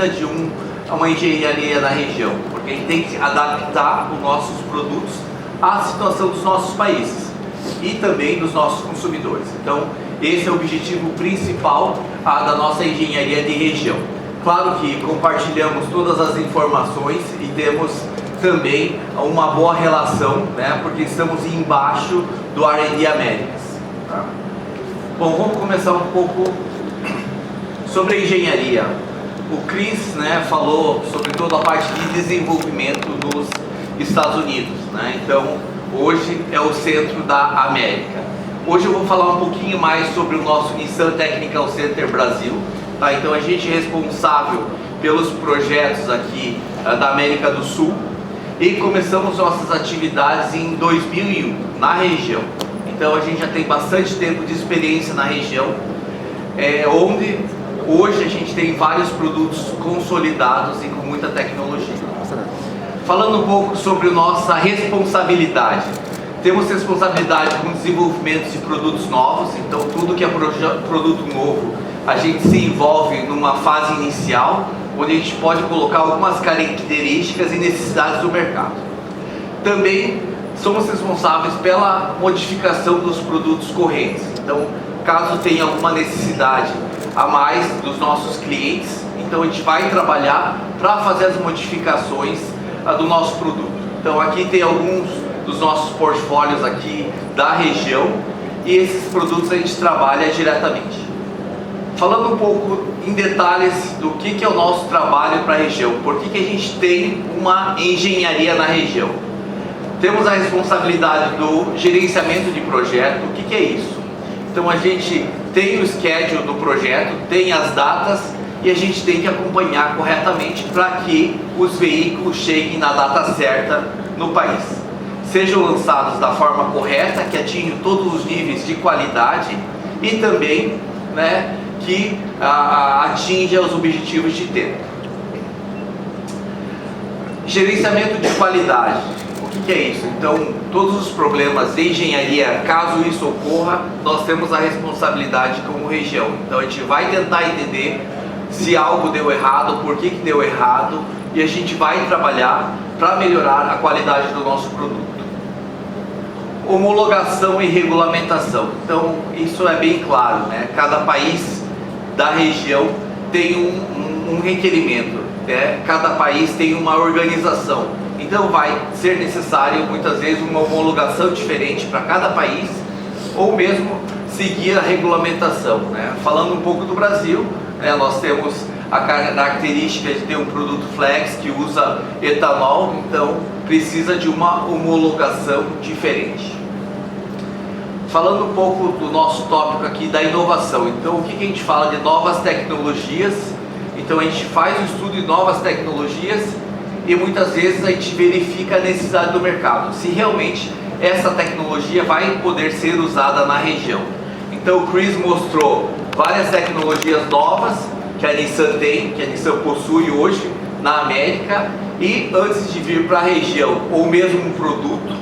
de uma engenharia na região, porque a gente tem que adaptar os nossos produtos à situação dos nossos países e também dos nossos consumidores. Então, esse é o objetivo principal da nossa engenharia de região. Claro que compartilhamos todas as informações e temos também uma boa relação, né, porque estamos embaixo do R&D Américas. Tá? Bom, vamos começar um pouco sobre a engenharia. O Chris, né, falou sobre toda a parte de desenvolvimento nos Estados Unidos, né? Então, hoje é o centro da América. Hoje eu vou falar um pouquinho mais sobre o nosso Nissan Technical Center Brasil. Tá? Então, a gente é responsável pelos projetos aqui da América do Sul e começamos nossas atividades em 2001 na região. Então, a gente já tem bastante tempo de experiência na região, onde hoje a gente tem vários produtos consolidados e com muita tecnologia. Falando um pouco sobre nossa responsabilidade. Temos responsabilidade com o desenvolvimento de produtos novos, então tudo que é produto novo, a gente se envolve numa fase inicial, onde a gente pode colocar algumas características e necessidades do mercado. Também somos responsáveis pela modificação dos produtos correntes. Então, caso tenha alguma necessidade a mais dos nossos clientes, então a gente vai trabalhar para fazer as modificações do nosso produto. Então aqui tem alguns dos nossos portfólios aqui da região e esses produtos a gente trabalha diretamente. Falando um pouco em detalhes do que é o nosso trabalho para a região, por que a gente tem uma engenharia na região. Temos a responsabilidade do gerenciamento de projeto. O que é isso? Então a gente tem o schedule do projeto, tem as datas e a gente tem que acompanhar corretamente para que os veículos cheguem na data certa no país. Sejam lançados da forma correta, que atinjam todos os níveis de qualidade e também, né, que atinja os objetivos de tempo. Gerenciamento de qualidade. O que é isso? Então, todos os problemas de engenharia, caso isso ocorra, nós temos a responsabilidade como região. Então, a gente vai tentar entender se algo deu errado, por que deu errado, e a gente vai trabalhar para melhorar a qualidade do nosso produto. Homologação e regulamentação. Então, isso é bem claro, né? Cada país da região tem um requerimento, né? Cada país tem uma organização. Então vai ser necessário muitas vezes uma homologação diferente para cada país ou mesmo seguir a regulamentação, né? Falando um pouco do Brasil, né, nós temos a característica de ter um produto flex que usa etanol, então precisa de uma homologação diferente. Falando um pouco do nosso tópico aqui da inovação, então o que a gente fala de novas tecnologias? Então a gente faz o estudo de novas tecnologias e muitas vezes a gente verifica a necessidade do mercado, se realmente essa tecnologia vai poder ser usada na região. Então o Chris mostrou várias tecnologias novas que a Nissan tem, que a Nissan possui hoje na América, e antes de vir para a região ou mesmo um produto,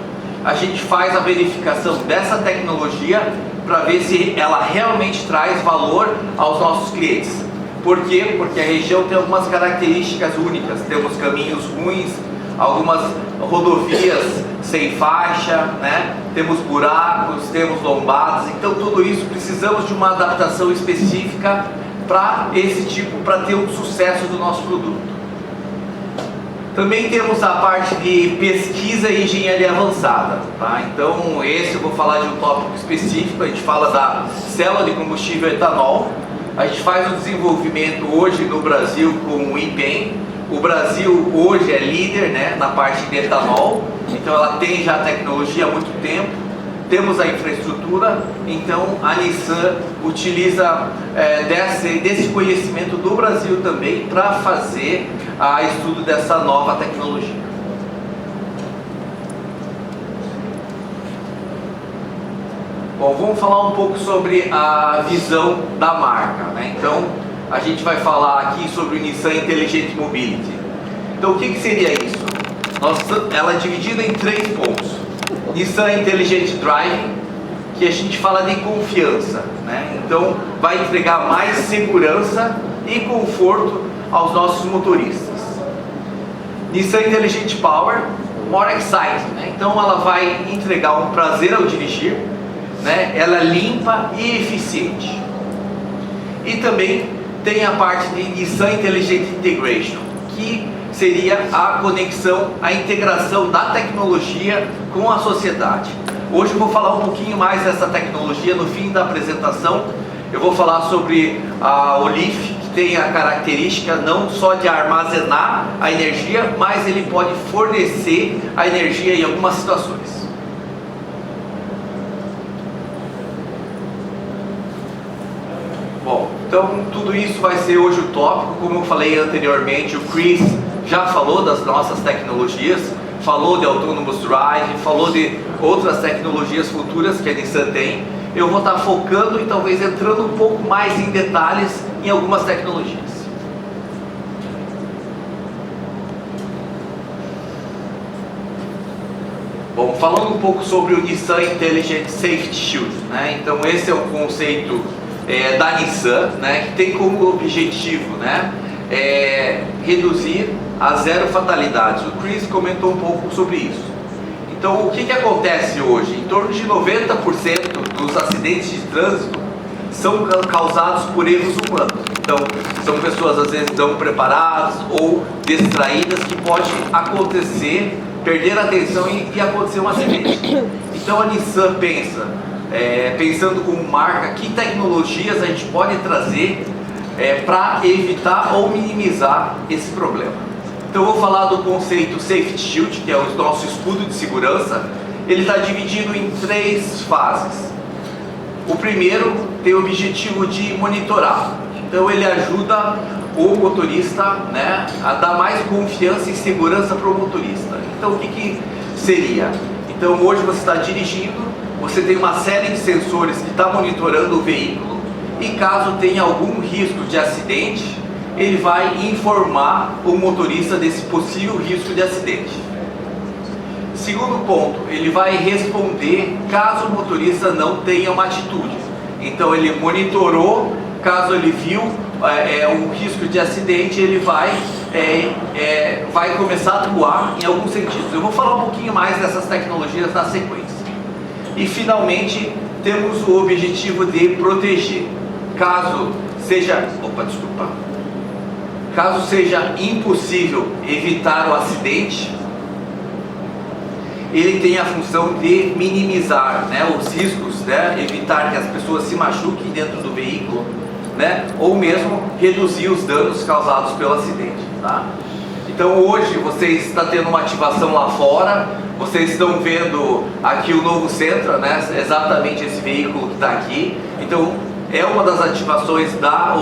a gente faz a verificação dessa tecnologia para ver se ela realmente traz valor aos nossos clientes. Por quê? Porque a região tem algumas características únicas. Temos caminhos ruins, algumas rodovias sem faixa, né? Temos buracos, temos lombadas. Então tudo isso precisamos de uma adaptação específica para esse tipo, para ter um sucesso do nosso produto. Também temos a parte de pesquisa e engenharia avançada, tá? Então esse eu vou falar de um tópico específico. A gente fala da célula de combustível etanol. A gente faz o desenvolvimento hoje no Brasil com o IPEM. O Brasil hoje é líder, né, na parte de etanol, então ela tem já a tecnologia há muito tempo, temos a infraestrutura, então a Nissan utiliza desse conhecimento do Brasil também para fazer o estudo dessa nova tecnologia. Bom, vamos falar um pouco sobre a visão da marca, né? Então, a gente vai falar aqui sobre o Nissan Intelligent Mobility. Então, o que seria isso? Ela é dividida em 3 pontos. Nissan Intelligent Driving, que a gente fala de confiança, né? Então vai entregar mais segurança e conforto aos nossos motoristas. Nissan Intelligent Power, more exciting, né? Então ela vai entregar um prazer ao dirigir, né? Ela é limpa e eficiente. E também tem a parte de Nissan Intelligent Integration, que seria a conexão, a integração da tecnologia com a sociedade. Hoje eu vou falar um pouquinho mais dessa tecnologia. No fim da apresentação eu vou falar sobre o Leaf, que tem a característica não só de armazenar a energia, mas ele pode fornecer a energia em algumas situações. Bom, então tudo isso vai ser hoje o tópico. Como eu falei anteriormente, o Chris já falou das nossas tecnologias, falou de Autonomous Drive, falou de outras tecnologias futuras que a Nissan tem. Eu vou estar focando e talvez entrando um pouco mais em detalhes em algumas tecnologias. Bom, falando um pouco sobre o Nissan Intelligent Safety Shield, né? Então esse é o conceito da Nissan, né? Que tem como objetivo, né? Reduzir a zero fatalidades. O Chris comentou um pouco sobre isso. Então o que acontece hoje? Em torno de 90% dos acidentes de trânsito são causados por erros humanos. Então são pessoas às vezes não preparadas ou distraídas, que pode acontecer, perder a atenção e acontecer um acidente. Então a Nissan pensando como marca, que tecnologias a gente pode trazer para evitar ou minimizar esse problema. Então eu vou falar do conceito Safety Shield, que é o nosso escudo de segurança. Ele está dividido em 3 fases. O primeiro tem o objetivo de monitorar. Então ele ajuda o motorista, né, a dar mais confiança e segurança para o motorista. Então o que seria? Então hoje você está dirigindo, você tem uma série de sensores que está monitorando o veículo, e caso tenha algum risco de acidente, ele vai informar o motorista desse possível risco de acidente. Segundo ponto, ele vai responder caso o motorista não tenha uma atitude. Então ele monitorou, caso ele viu um risco de acidente, ele vai começar a atuar em alguns sentidos. Eu vou falar um pouquinho mais dessas tecnologias na sequência. E finalmente temos o objetivo de proteger. Caso seja impossível evitar o acidente, ele tem a função de minimizar, né, os riscos, né, evitar que as pessoas se machuquem dentro do veículo, né, ou mesmo reduzir os danos causados pelo acidente, tá? Então hoje vocês estão tendo uma ativação lá fora, vocês estão vendo aqui o novo Sentra, né, exatamente esse veículo que está aqui. Então é uma das ativações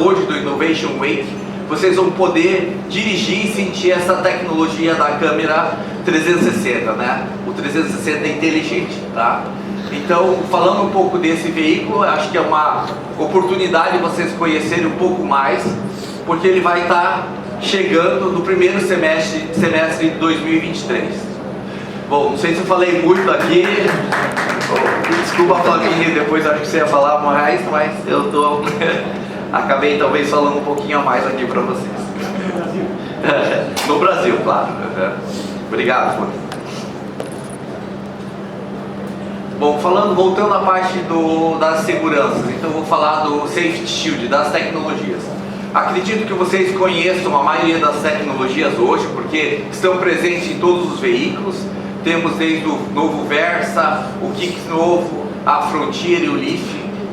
hoje do Innovation Week. Vocês vão poder dirigir e sentir essa tecnologia da câmera 360, né? O 360 inteligente, tá? Então, falando um pouco desse veículo, acho que é uma oportunidade de vocês conhecerem um pouco mais, porque ele vai estar chegando no primeiro semestre de 2023. Bom, não sei se eu falei muito aqui. Desculpa, Flavinha, depois acho que você ia falar mais, mas eu acabei talvez falando um pouquinho a mais aqui para vocês. No Brasil, claro. Obrigado, Flavinha. Bom, voltando à parte das seguranças, então eu vou falar do Safety Shield, das tecnologias. Acredito que vocês conheçam a maioria das tecnologias hoje, porque estão presentes em todos os veículos. Temos desde o novo Versa, o Kicks novo, a Frontier e o Leaf.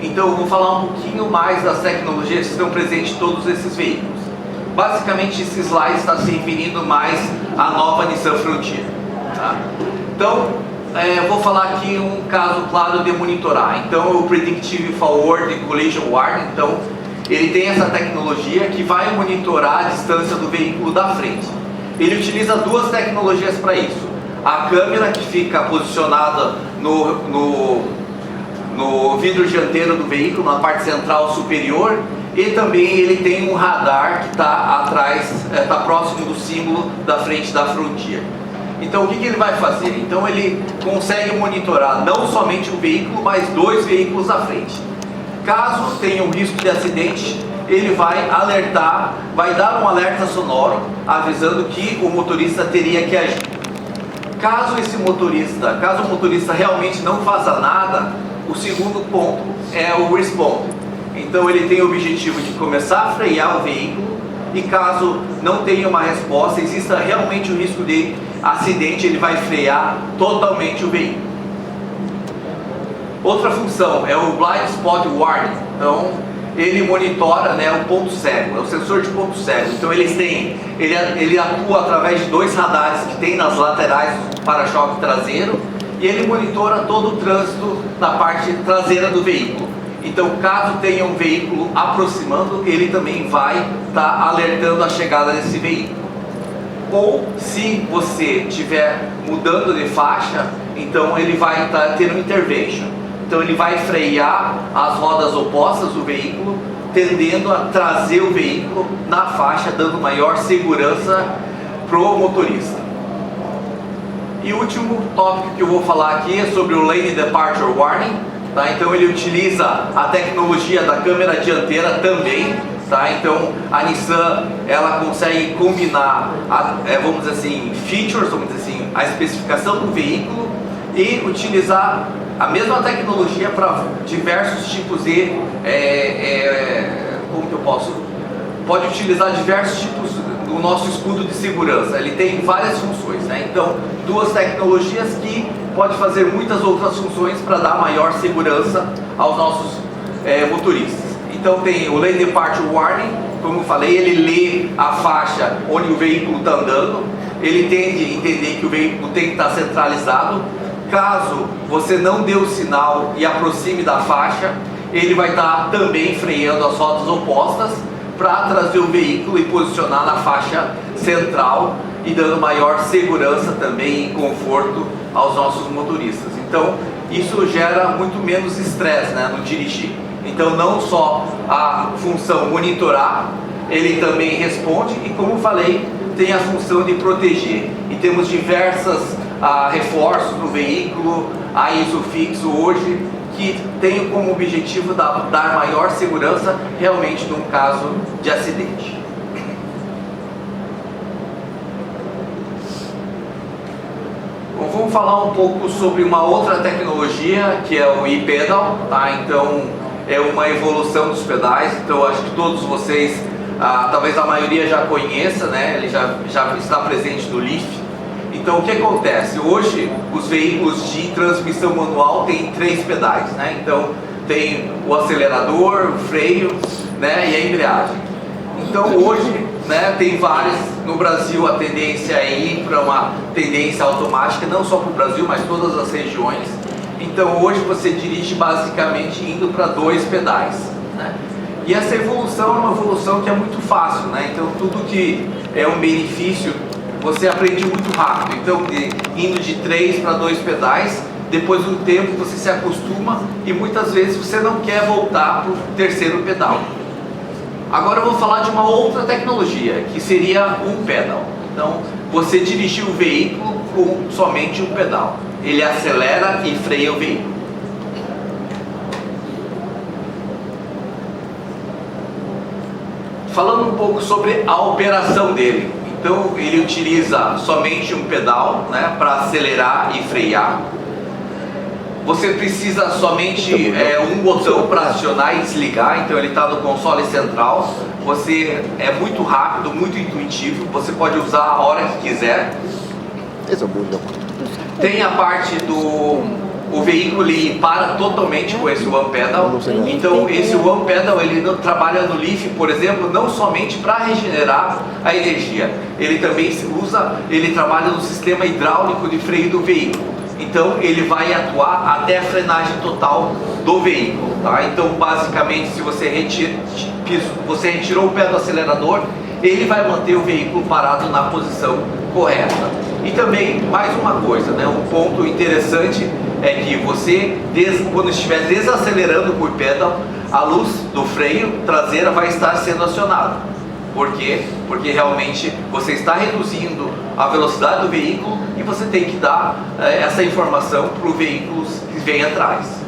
Então eu vou falar um pouquinho mais das tecnologias que estão presentes em todos esses veículos. Basicamente esse slide está se referindo mais à nova Nissan Frontier, tá? Então eu vou falar aqui um caso claro de monitorar. Então o Predictive Forward Collision Warning, então ele tem essa tecnologia que vai monitorar a distância do veículo da frente. Ele utiliza 2 tecnologias para isso. A câmera, que fica posicionada no vidro dianteiro do veículo, na parte central superior, e também ele tem um radar que está atrás, está próximo do símbolo da frente da Frontier. Então o que ele vai fazer? Então ele consegue monitorar não somente um veículo, mas 2 veículos à frente. Caso tenha um risco de acidente, ele vai alertar, vai dar um alerta sonoro avisando que o motorista teria que agir. Caso o motorista realmente não faça nada, o segundo ponto é o respond. Então ele tem o objetivo de começar a frear o veículo e caso não tenha uma resposta, exista realmente o risco de acidente, ele vai frear totalmente o veículo. Outra função é o Blind Spot Warning. Então ele monitora, né, o ponto cego, é o sensor de ponto cego. Então ele atua através de 2 radares que tem nas laterais do para-choque traseiro e ele monitora todo o trânsito na parte traseira do veículo. Então caso tenha um veículo aproximando, ele também vai estar alertando a chegada desse veículo. Ou se você estiver mudando de faixa, então ele vai estar tendo intervention. Então ele vai frear as rodas opostas do veículo, tendendo a trazer o veículo na faixa, dando maior segurança para o motorista. E o último tópico que eu vou falar aqui é sobre o Lane Departure Warning. Tá? Então ele utiliza a tecnologia da câmera dianteira também. Tá? Então a Nissan ela consegue combinar, vamos dizer assim, features, vamos dizer assim, a especificação do veículo e utilizar a mesma tecnologia para diversos tipos de, como que eu posso? Pode utilizar diversos tipos do nosso escudo de segurança. Ele tem várias funções, né? Então, 2 tecnologias que pode fazer muitas outras funções para dar maior segurança aos nossos motoristas. Então tem o Lane Departure Warning, como eu falei, ele lê a faixa onde o veículo está andando, ele tende a entender que o veículo tem que estar centralizado. Caso você não dê o sinal e aproxime da faixa, ele vai estar também freando as rodas opostas para trazer o veículo e posicionar na faixa central e dando maior segurança também e conforto aos nossos motoristas. Então isso gera muito menos estresse, né, no dirigir. Então não só a função monitorar, ele também responde e, como eu falei, tem a função de proteger. E temos diversas reforços no veículo, a ISOFIX hoje, que tem como objetivo dar maior segurança realmente num caso de acidente. Bom, vamos falar um pouco sobre uma outra tecnologia que é o e-pedal, tá? Então é uma evolução dos pedais. Então acho que todos vocês, talvez a maioria já conheça, né? Ele já está presente no Leaf. Então o que acontece? Hoje os veículos de transmissão manual têm 3 pedais, né? Então tem o acelerador, o freio, né, e a embreagem. Então hoje, né, tem vários, no Brasil a tendência é ir para uma tendência automática, não só para o Brasil, mas todas as regiões. Então hoje você dirige basicamente indo para 2 pedais, né? E essa evolução é uma evolução que é muito fácil, né? Então tudo que é um benefício você aprende muito rápido. Então indo de 3 para 2 pedais, depois de um tempo você se acostuma e muitas vezes você não quer voltar para o 3º pedal. Agora eu vou falar de uma outra tecnologia, que seria um pedal. Então você dirigir o veículo com somente um pedal. Ele acelera e freia o veículo. Falando um pouco sobre a operação dele. Então ele utiliza somente um pedal, né, para acelerar e frear. Você precisa somente um botão para acionar e desligar. Então ele está no console central. Você é muito rápido, muito intuitivo. Você pode usar a hora que quiser. Tem a parte do o veículo, ele para totalmente com esse One Pedal. Então esse One Pedal ele não trabalha no Leaf, por exemplo, não somente para regenerar a energia. Ele também ele trabalha no sistema hidráulico de freio do veículo. Então ele vai atuar até a frenagem total do veículo, tá? Então basicamente, se você retirou o pé do acelerador, ele vai manter o veículo parado na posição correta. E também, mais uma coisa, né? Um ponto interessante é que você, quando estiver desacelerando por pedal, a luz do freio traseira vai estar sendo acionada. Por quê? Porque realmente você está reduzindo a velocidade do veículo e você tem que dar essa informação para o veículo que vem atrás.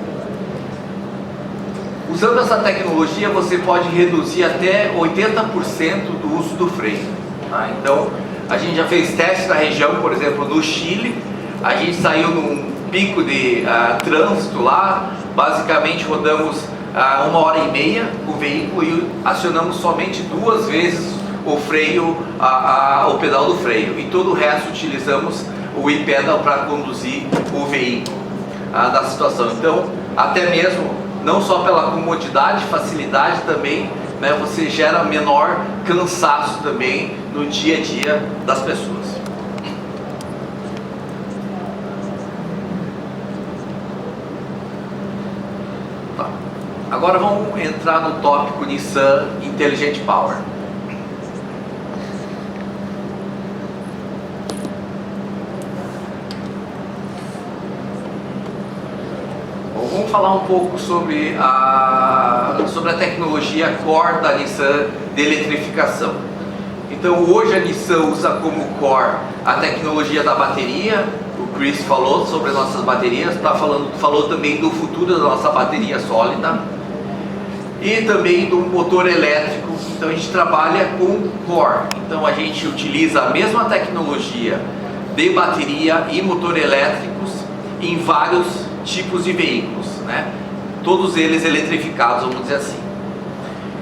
Usando essa tecnologia, você pode reduzir até 80% do uso do freio. Tá? Então, a gente já fez testes na região, por exemplo, no Chile. A gente saiu num pico de trânsito lá, basicamente rodamos 1h30 com o veículo e acionamos somente 2 vezes o freio, o pedal do freio, e todo o resto utilizamos o e-pedal para conduzir o veículo da situação. Então, até mesmo, não só pela comodidade, facilidade também, né, você gera menor cansaço também no dia a dia das pessoas. Tá. Agora vamos entrar no tópico Nissan Intelligent Power. Vamos falar um pouco sobre a tecnologia core da Nissan de eletrificação. Então, hoje a Nissan usa como core a tecnologia da bateria. O Chris falou sobre as nossas baterias, falou também do futuro da nossa bateria sólida e também do motor elétrico. Então, a gente trabalha com core. Então, a gente utiliza a mesma tecnologia de bateria e motor elétricos em vários tipos de veículos, né? Todos eles eletrificados, vamos dizer assim.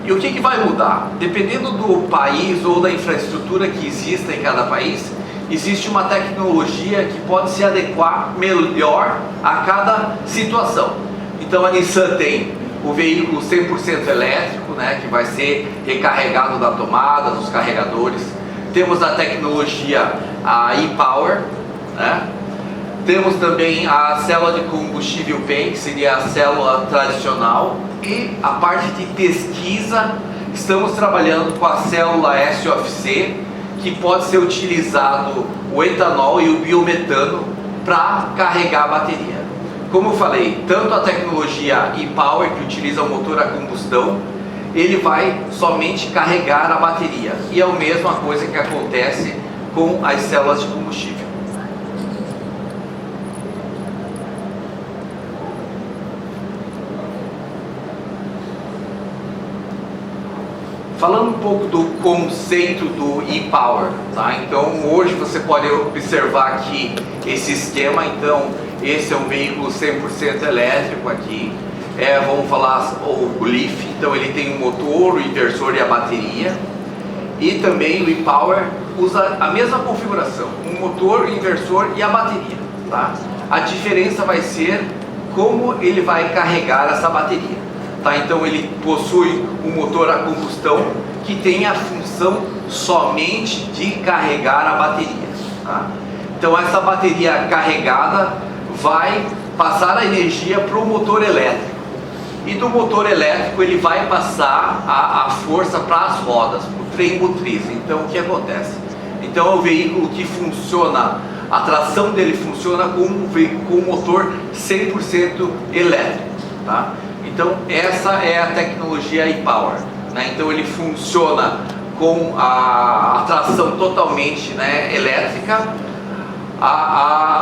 E o que vai mudar? Dependendo do país ou da infraestrutura que exista em cada país, existe uma tecnologia que pode se adequar melhor a cada situação. Então a Nissan tem o veículo 100% elétrico, né, que vai ser recarregado da tomada, dos carregadores. Temos a tecnologia e-Power, né? Temos também a célula de combustível PEM, que seria a célula tradicional, e a parte de pesquisa, estamos trabalhando com a célula SOFC, que pode ser utilizado o etanol e o biometano para carregar a bateria. Como eu falei, tanto a tecnologia e-Power, que utiliza o motor a combustão, ele vai somente carregar a bateria, e é a mesma coisa que acontece com as células de combustível. Falando um pouco do conceito do e-Power, tá? Então hoje você pode observar aqui esse esquema. Então esse é um veículo 100% elétrico aqui, vamos falar o Leaf. Então ele tem um motor, o inversor e a bateria, e também o e-Power usa a mesma configuração, um motor, o inversor e a bateria, tá? A diferença vai ser como ele vai carregar essa bateria. Tá, então ele possui um motor a combustão que tem a função somente de carregar a bateria. Tá? Então essa bateria carregada vai passar a energia para o motor elétrico, e do motor elétrico ele vai passar a força para as rodas, para o trem motriz. Então o que acontece? Então é um veículo que funciona, a tração dele funciona com um motor 100% elétrico. Tá? Então essa é a tecnologia e-Power, né? Então ele funciona com a tração totalmente, né, elétrica.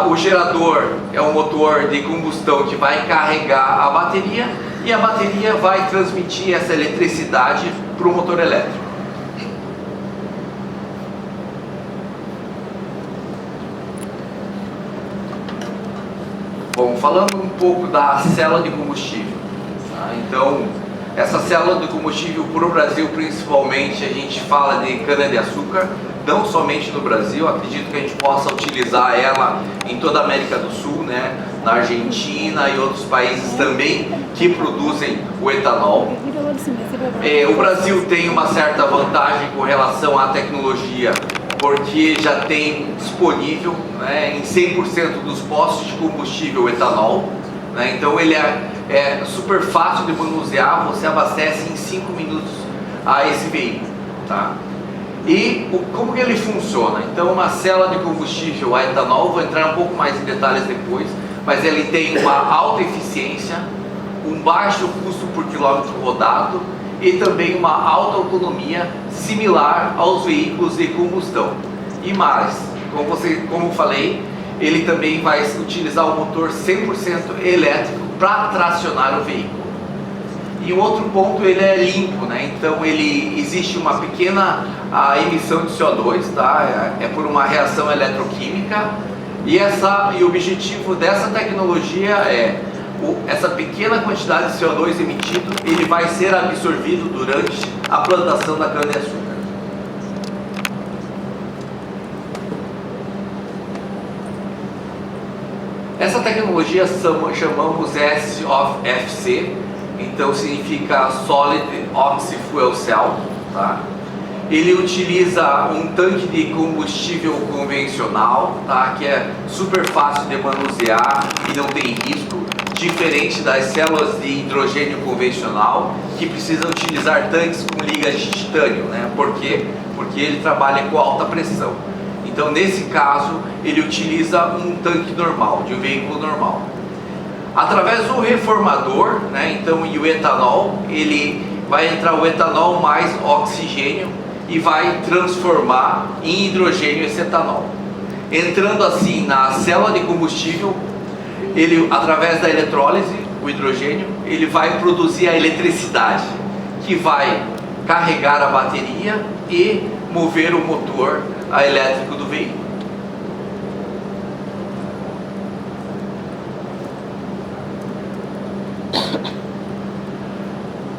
O gerador é um motor de combustão que vai carregar a bateria, e a bateria vai transmitir essa eletricidade para o motor elétrico. Bom, falando um pouco da célula de combustível. Então, essa célula de combustível para o Brasil, principalmente, a gente fala de cana-de-açúcar, não somente no Brasil. Acredito que a gente possa utilizar ela em toda a América do Sul, né? Na Argentina e outros países também que produzem o etanol. O Brasil tem uma certa vantagem com relação à tecnologia, porque já tem disponível, né, em 100% dos postos de combustível o etanol, né? Então ele é super fácil de manusear, você abastece em 5 minutos a esse veículo, tá? E como que ele funciona? Então uma célula de combustível a etanol, vou entrar um pouco mais em detalhes depois, mas ele tem uma alta eficiência, um baixo custo por quilômetro rodado e também uma alta autonomia similar aos veículos de combustão. E mais, como eu falei, ele também vai utilizar o motor 100% elétrico para tracionar o veículo. E um outro ponto, ele é limpo, né? Então existe uma pequena emissão de CO2, tá? É por uma reação eletroquímica, e o objetivo dessa tecnologia é essa pequena quantidade de CO2 emitido, ele vai ser absorvido durante a plantação da cana-de-açúcar. Essa tecnologia chamamos SOFC, então significa Solid Oxy Fuel Cell, tá? Ele utiliza um tanque de combustível convencional, tá? Que é super fácil de manusear e não tem risco, diferente das células de hidrogênio convencional, que precisam utilizar tanques com ligas de titânio, né? Por quê? Porque ele trabalha com alta pressão. Então, nesse caso, ele utiliza um tanque normal, de um veículo normal. Através do reformador, né, então, e o etanol, ele vai entrar o etanol mais oxigênio e vai transformar em hidrogênio esse etanol. Entrando assim na célula de combustível, ele, através da eletrólise, o hidrogênio, ele vai produzir a eletricidade, que vai carregar a bateria e mover o motor elétrico do veículo.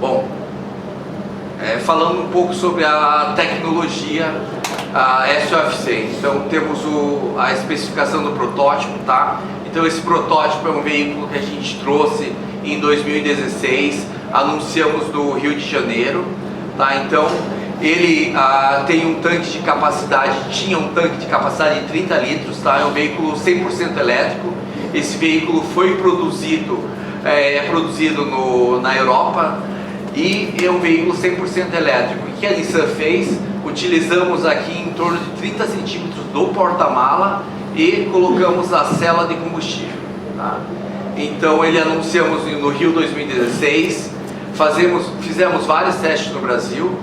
Bom, falando um pouco sobre a tecnologia SOFC, então temos a especificação do protótipo, tá? Então esse protótipo é um veículo que a gente trouxe em 2016, anunciamos no Rio de Janeiro, tá? Então ele tem um tanque de capacidade, tinha um tanque de capacidade de 30 litros, tá? É um veículo 100% elétrico. Esse veículo foi produzido, na Europa, e é um veículo 100% elétrico. O que a Nissan fez? Utilizamos aqui em torno de 30 centímetros do porta-mala e colocamos a célula de combustível, tá? Então ele anunciamos no Rio 2016, fizemos vários testes no Brasil.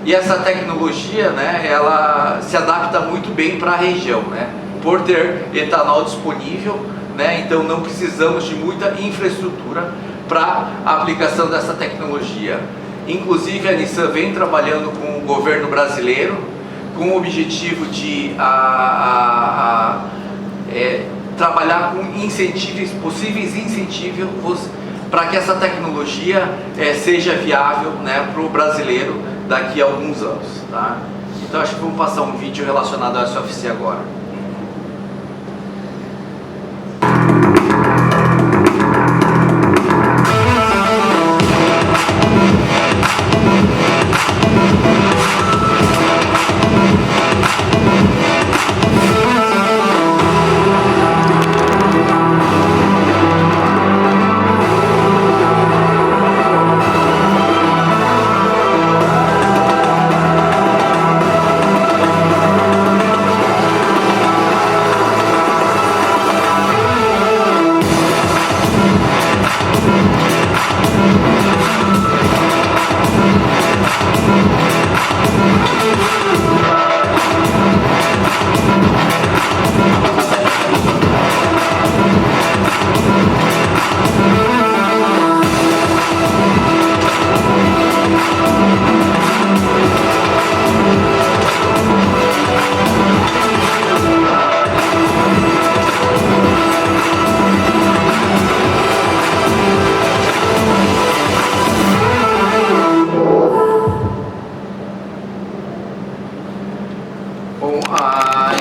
E essa tecnologia, né, ela se adapta muito bem para a região, né, por ter etanol disponível, né, então não precisamos de muita infraestrutura para a aplicação dessa tecnologia. Inclusive a Nissan vem trabalhando com o governo brasileiro com o objetivo de trabalhar com possíveis incentivos para que essa tecnologia seja viável, né, para o brasileiro daqui a alguns anos, tá? Então acho que vamos passar um vídeo relacionado a SOFC agora.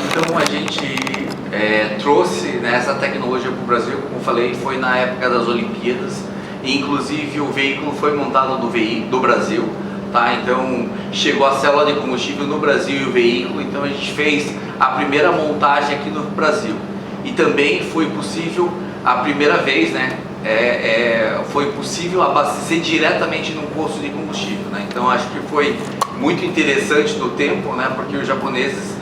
Então a gente trouxe, né, essa tecnologia para o Brasil, como falei, foi na época das Olimpíadas, e inclusive o veículo foi montado do Brasil, tá? Então chegou a célula de combustível no Brasil e o veículo, então a gente fez a primeira montagem aqui no Brasil. E também foi possível, a primeira vez, né, foi possível abastecer diretamente num posto de combustível, né? Então acho que foi muito interessante no tempo, né, porque os japoneses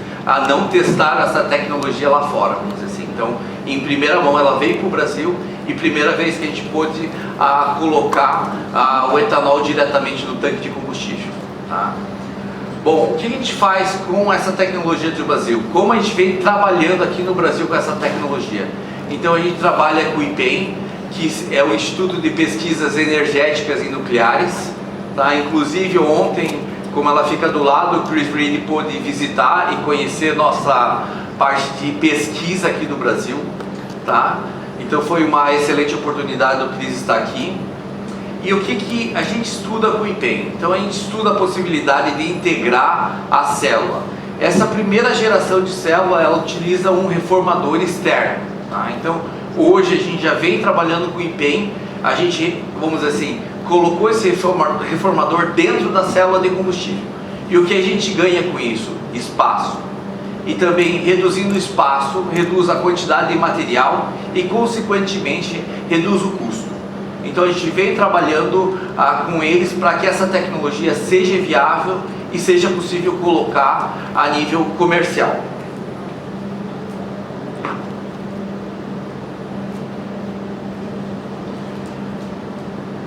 não testaram essa tecnologia lá fora, vamos dizer assim. Então, em primeira mão ela veio para o Brasil e primeira vez que a gente pôde colocar o etanol diretamente no tanque de combustível, tá? Bom, o que a gente faz com essa tecnologia do Brasil? Como a gente vem trabalhando aqui no Brasil com essa tecnologia? Então a gente trabalha com o IPEM, que é o Instituto de Pesquisas Energéticas e Nucleares. Tá? Inclusive ontem, como ela fica do lado, o Chris Reed pôde visitar e conhecer nossa parte de pesquisa aqui do Brasil. Tá? Então foi uma excelente oportunidade do Chris estar aqui. E o que a gente estuda com o IPEM? Então a gente estuda a possibilidade de integrar a célula. Essa primeira geração de célula, ela utiliza um reformador externo. Tá? Então hoje a gente já vem trabalhando com o IPEM, a gente, vamos dizer assim, colocou esse reformador dentro da célula de combustível. E o que a gente ganha com isso? Espaço. E também, reduzindo o espaço, reduz a quantidade de material e, consequentemente, reduz o custo. Então a gente vem trabalhando com eles para que essa tecnologia seja viável e seja possível colocar a nível comercial.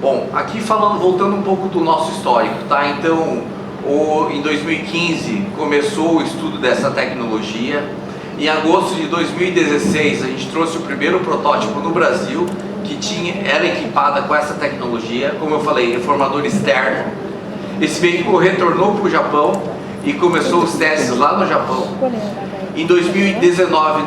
Bom, aqui voltando um pouco do nosso histórico, tá? Então, em 2015 começou o estudo dessa tecnologia. Em agosto de 2016 a gente trouxe o primeiro protótipo no Brasil que era equipada com essa tecnologia, como eu falei, reformador externo. Esse veículo retornou para o Japão e começou os testes lá no Japão. Em 2019,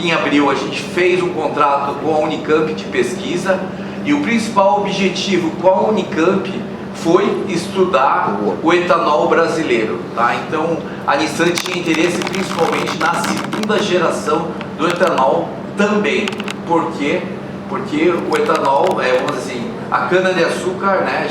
em abril, a gente fez um contrato com a Unicamp de pesquisa, e o principal objetivo com a Unicamp foi estudar o etanol brasileiro. Tá? Então a Nissan tinha interesse principalmente na segunda geração do etanol também. Por quê? Porque o etanol, vamos dizer assim, a cana-de-açúcar, né,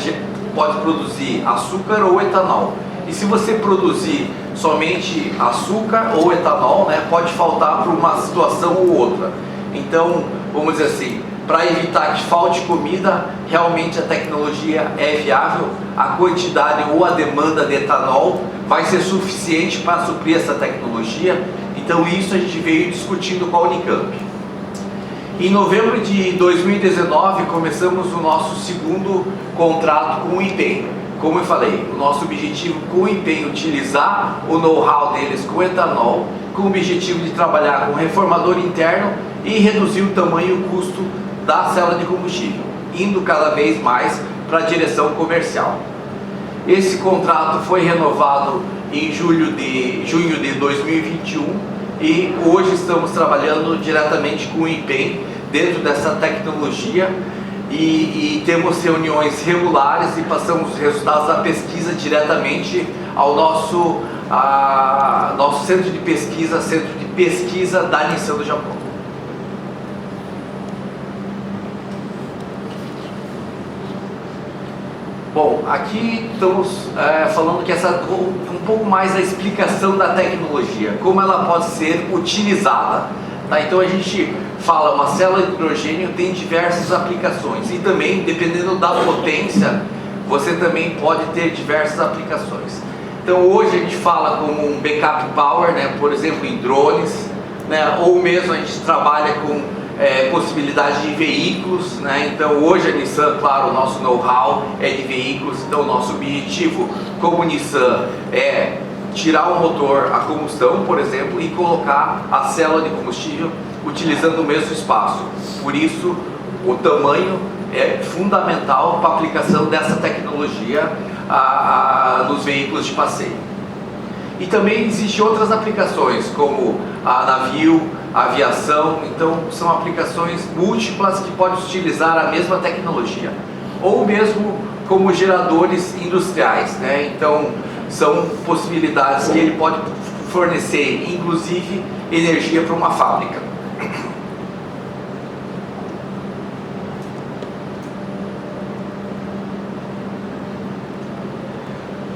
pode produzir açúcar ou etanol. E se você produzir somente açúcar ou etanol, né, pode faltar por uma situação ou outra. Então, vamos dizer assim, para evitar que falte comida, realmente a tecnologia é viável, a quantidade ou a demanda de etanol vai ser suficiente para suprir essa tecnologia. Então isso a gente veio discutindo com a Unicamp. Em novembro de 2019 começamos o nosso segundo contrato com o IPEM. Como eu falei, o nosso objetivo com o IPEM é utilizar o know-how deles com etanol, com o objetivo de trabalhar com reformador interno e reduzir o tamanho e o custo da célula de combustível, indo cada vez mais para a direção comercial. Esse contrato foi renovado em junho de 2021 e hoje estamos trabalhando diretamente com o IPEM dentro dessa tecnologia e temos reuniões regulares e passamos os resultados da pesquisa diretamente ao nosso centro de pesquisa da Nissan do Japão. Bom, aqui estamos falando que um pouco mais da explicação da tecnologia, como ela pode ser utilizada. Tá? Então a gente fala, uma célula de hidrogênio tem diversas aplicações e também, dependendo da potência, você também pode ter diversas aplicações. Então hoje a gente fala como um backup power, né? Por exemplo, em drones, né? Ou mesmo a gente trabalha com possibilidade de veículos, né? Então hoje a Nissan, claro, o nosso know-how é de veículos, então o nosso objetivo como Nissan é tirar o motor a combustão, por exemplo, e colocar a célula de combustível utilizando o mesmo espaço. Por isso o tamanho é fundamental para a aplicação dessa tecnologia nos veículos de passeio. E também existem outras aplicações, como a navio, a aviação. Então são aplicações múltiplas que podem utilizar a mesma tecnologia, ou mesmo como geradores industriais, né? Então são possibilidades que ele pode fornecer, inclusive, energia para uma fábrica.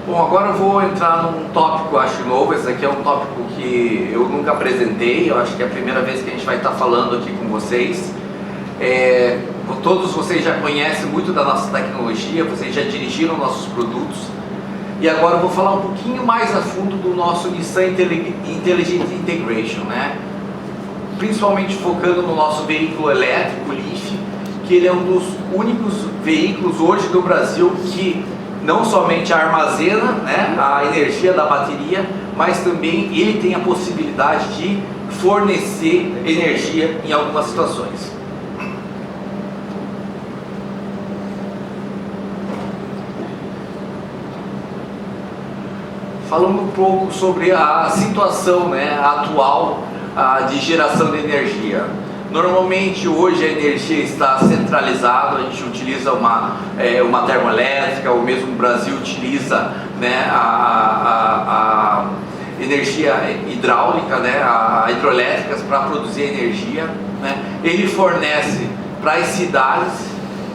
Bom, agora eu vou entrar num tópico, acho novo. Esse aqui é um tópico que eu nunca apresentei, eu acho que é a primeira vez que a gente vai estar falando aqui com vocês. Todos vocês já conhecem muito da nossa tecnologia, vocês já dirigiram nossos produtos. E agora eu vou falar um pouquinho mais a fundo do nosso Nissan Intelligent Integration, né? Principalmente focando no nosso veículo elétrico, o Leaf, que ele é um dos únicos veículos hoje do Brasil que não somente armazena, né, a energia da bateria, mas também ele tem a possibilidade de fornecer energia em algumas situações. falando um pouco sobre a situação, né, atual de geração de energia. Normalmente hoje a energia está centralizada, a gente utiliza uma termoelétrica, ou mesmo o Brasil utiliza, né, a energia hidráulica, né, hidroelétricas para produzir energia, né. Ele fornece para as cidades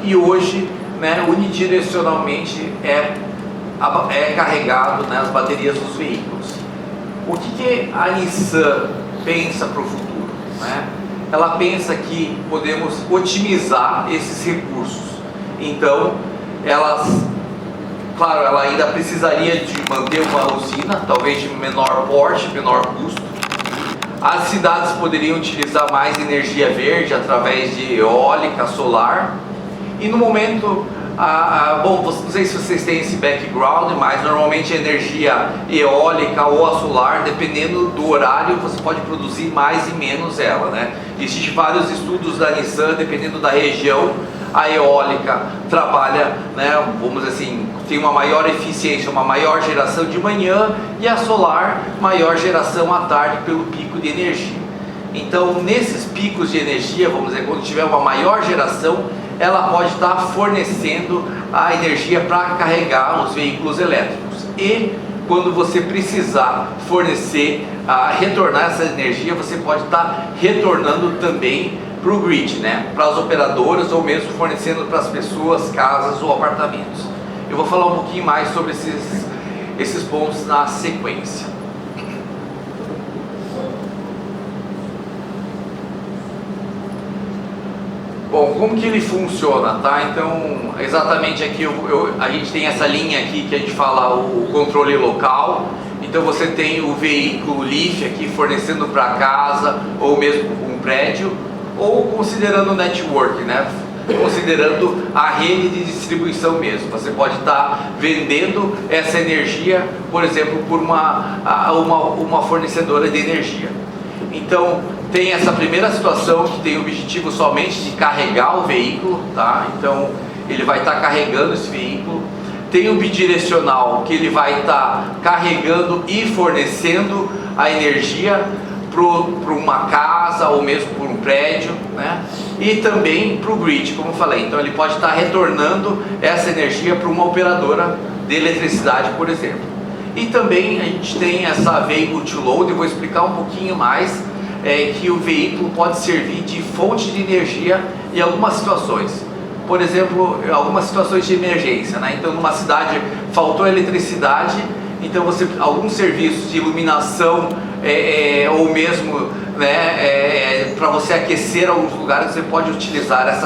e hoje, né, unidirecionalmente é carregado, né, as baterias dos veículos. O que a Nissan pensa para o futuro, né? Ela pensa que podemos otimizar esses recursos. Então, claro, ela ainda precisaria de manter uma usina, talvez de menor porte, menor custo. As cidades poderiam utilizar mais energia verde através de eólica, solar. E no momento, bom, não sei se vocês têm esse background, mas normalmente a energia eólica ou a solar, dependendo do horário, você pode produzir mais e menos ela, né? Existem vários estudos da Nissan, dependendo da região, a eólica trabalha, né, vamos dizer assim, tem uma maior eficiência, uma maior geração de manhã, e a solar, maior geração à tarde pelo pico de energia. Então, nesses picos de energia, vamos dizer, quando tiver uma maior geração, ela pode estar fornecendo a energia para carregar os veículos elétricos. E quando você precisar fornecer, retornar essa energia, você pode estar retornando também para o grid, né? Para as operadoras, ou mesmo fornecendo para as pessoas, casas ou apartamentos. Eu vou falar um pouquinho mais sobre esses pontos na sequência. Bom, como que ele funciona, tá? Então, exatamente aqui a gente tem essa linha aqui que a gente fala o controle local. Então você tem o veículo Leaf aqui fornecendo para casa ou mesmo um prédio, ou considerando o network, né? Considerando a rede de distribuição mesmo. Você pode estar vendendo essa energia, por exemplo, por uma fornecedora de energia. Então, tem essa primeira situação que tem o objetivo somente de carregar o veículo, tá? Então, ele vai estar carregando esse veículo. Tem o bidirecional, que ele vai estar carregando e fornecendo a energia para uma casa ou mesmo por um prédio, né? E também para o grid, como eu falei. Então, ele pode estar retornando essa energia para uma operadora de eletricidade, por exemplo. E também a gente tem essa vehicle to load. Eu vou explicar um pouquinho mais, que o veículo pode servir de fonte de energia em algumas situações. Por exemplo, algumas situações de emergência, né? Então, numa cidade faltou eletricidade, então alguns serviços de iluminação, ou mesmo, né, para você aquecer alguns lugares, você pode utilizar essa